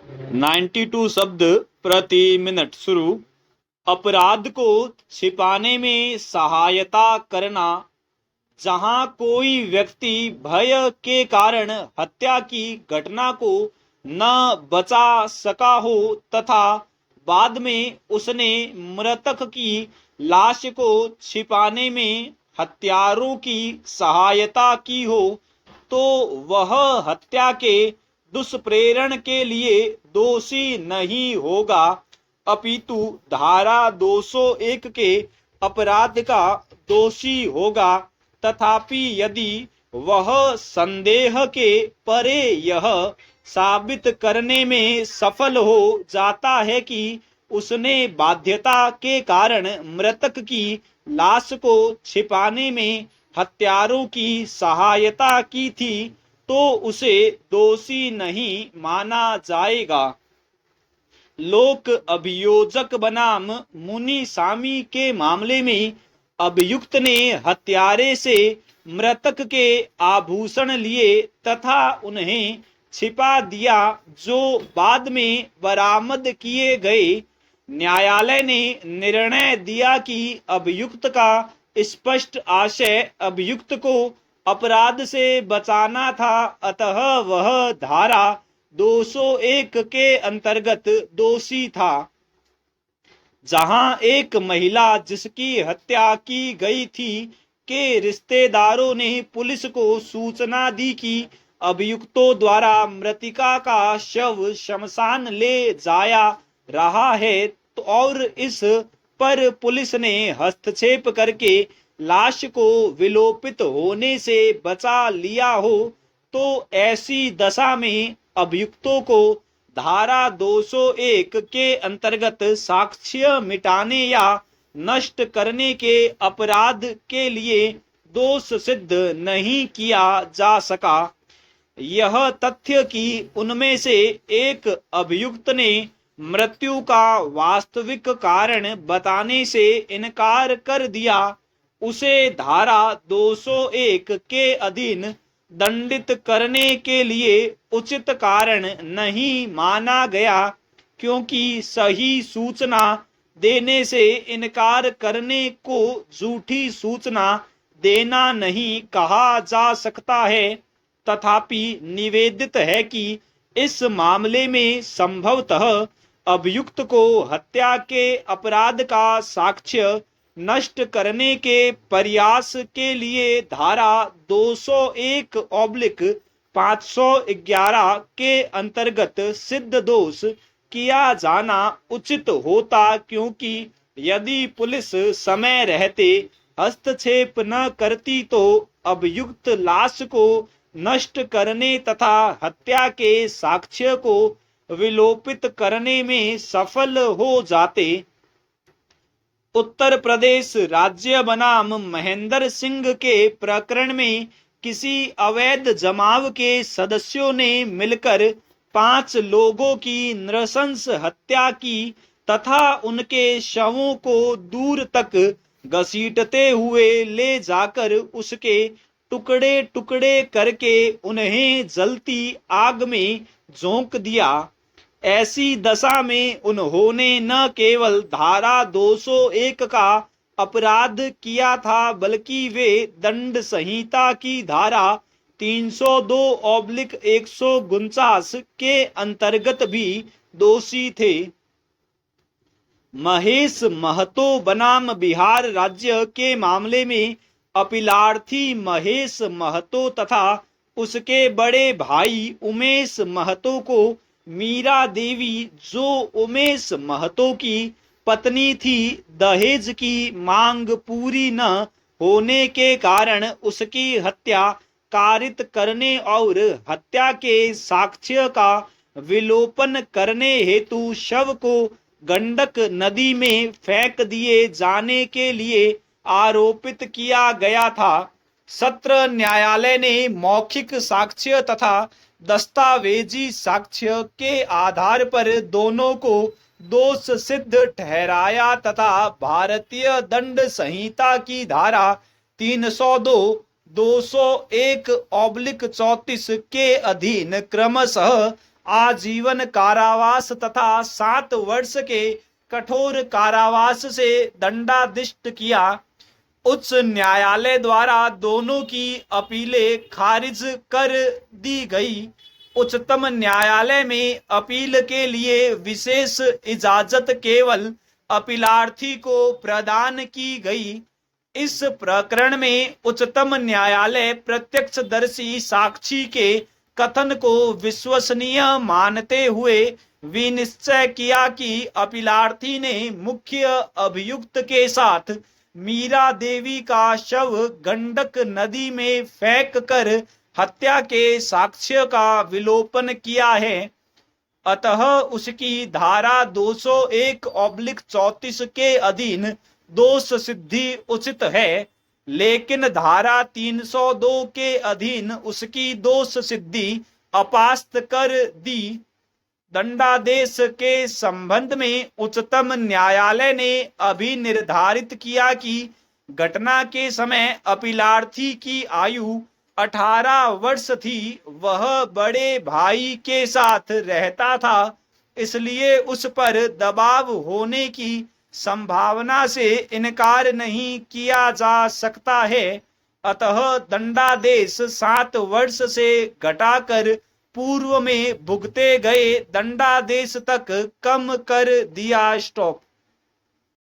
92 शब्द प्रति मिनट शुरू। अपराध को छिपाने में सहायता करना। जहां कोई व्यक्ति भय के कारण हत्या की घटना को न बचा सका हो तथा बाद में उसने मृतक की लाश को छिपाने में हत्यारों की सहायता की हो, तो वह हत्या के दुष्प्रेरण के लिए दोषी नहीं होगा, अपितु धारा 201 के अपराध का दोषी होगा। तथापि यदि वह संदेह के परे यह साबित करने में सफल हो जाता है कि उसने बाध्यता के कारण मृतक की लाश को छिपाने में हत्यारों की सहायता की थी, तो उसे दोषी नहीं माना जाएगा। लोक अभियोजक बनाम मुनि सामी के मामले में अभियुक्त ने हत्यारे से मृतक के आभूषण लिए तथा उन्हें छिपा दिया, जो बाद में बरामद किए गए। न्यायालय ने निर्णय दिया कि अभियुक्त का स्पष्ट आशय अभियुक्त को अपराध से बचाना था, अतः वह धारा 201 के अंतर्गत दोषी था। जहां एक महिला जिसकी हत्या की गई थी के रिश्तेदारों ने पुलिस को सूचना दी कि अभियुक्तों द्वारा मृतिका का शव शमशान ले जाया रहा है, तो और इस पर पुलिस ने हस्तक्षेप करके लाश को विलोपित होने से बचा लिया हो, तो ऐसी दशा में अभियुक्तों को धारा 201 के अंतर्गत साक्ष्य मिटाने या नष्ट करने के अपराध के लिए दोष सिद्ध नहीं किया जा सका। यह तथ्य कि उनमें से एक अभियुक्त ने मृत्यु का वास्तविक कारण बताने से इनकार कर दिया, उसे धारा 201 के अधीन दंडित करने के लिए उचित कारण नहीं माना गया, क्योंकि सही सूचना देने से इनकार करने को झूठी सूचना देना नहीं कहा जा सकता है। तथापि निवेदित है कि इस मामले में संभवतः अभियुक्त को हत्या के अपराध का साक्ष्य नष्ट करने के प्रयास के लिए धारा 201/511 के अंतर्गत सिद्ध दोष किया जाना उचित होता, क्योंकि यदि पुलिस समय रहते हस्तक्षेप न करती तो अभियुक्त लाश को नष्ट करने तथा हत्या के साक्ष्य को विलोपित करने में सफल हो जाते। उत्तर प्रदेश राज्य बनाम महेंद्र सिंह के प्रकरण में किसी अवैध जमाव के सदस्यों ने मिलकर 5 लोगों की नृशंस हत्या की तथा उनके शवों को दूर तक घसीटते हुए ले जाकर उसके टुकड़े टुकड़े करके उन्हें जलती आग में झोंक दिया। ऐसी दशा में उन्होंने न केवल धारा 201 का अपराध किया था, बल्कि वे दंड संहिता की धारा 302/149 के अंतर्गत भी दोषी थे। महेश महतो बनाम बिहार राज्य के मामले में अपीलार्थी महेश महतो तथा उसके बड़े भाई उमेश महतो को मीरा देवी, जो उमेश महतो की पत्नी थी, दहेज की मांग पूरी न होने के कारण उसकी हत्या कारित करने और हत्या के साक्ष्य का विलोपन करने हेतु शव को गंडक नदी में फेंक दिए जाने के लिए आरोपित किया गया था। सत्र न्यायालय ने मौखिक साक्ष्य तथा दस्तावेजी साक्ष्य के आधार पर दोनों को दोष सिद्ध ठहराया तथा भारतीय दंड संहिता की धारा 302, 201/34 के अधीन क्रमशः आजीवन कारावास तथा 7 वर्ष के कठोर कारावास से दंडाधिष्ट किया। उच्च न्यायालय द्वारा दोनों की अपीलें खारिज कर दी गई। उच्चतम न्यायालय में अपील के लिए विशेष इजाजत केवल अपीलार्थी को प्रदान की गई। इस प्रकरण में उच्चतम न्यायालय प्रत्यक्षदर्शी साक्षी के कथन को विश्वसनीय मानते हुए विनिश्चय किया कि अपीलार्थी ने मुख्य अभियुक्त के साथ मीरा देवी का शव गंडक नदी में फेंक कर हत्या के साक्ष्य का विलोपन किया है। अतः उसकी धारा 201/34 के अधीन दोष सिद्धि उचित है, लेकिन धारा 302 के अधीन उसकी दोष सिद्धि अपास्त कर दी। दंडादेश के संबंध में उच्चतम न्यायालय ने अभी निर्धारित किया कि घटना के समय अपीलार्थी की आयु 18 वर्ष थी। वह बड़े भाई के साथ रहता था, इसलिए उस पर दबाव होने की संभावना से इनकार नहीं किया जा सकता है। अतः दंडादेश 7 वर्ष से घटाकर पूर्व में भुगते गए दंडादेश तक कम कर दिया। स्टॉप।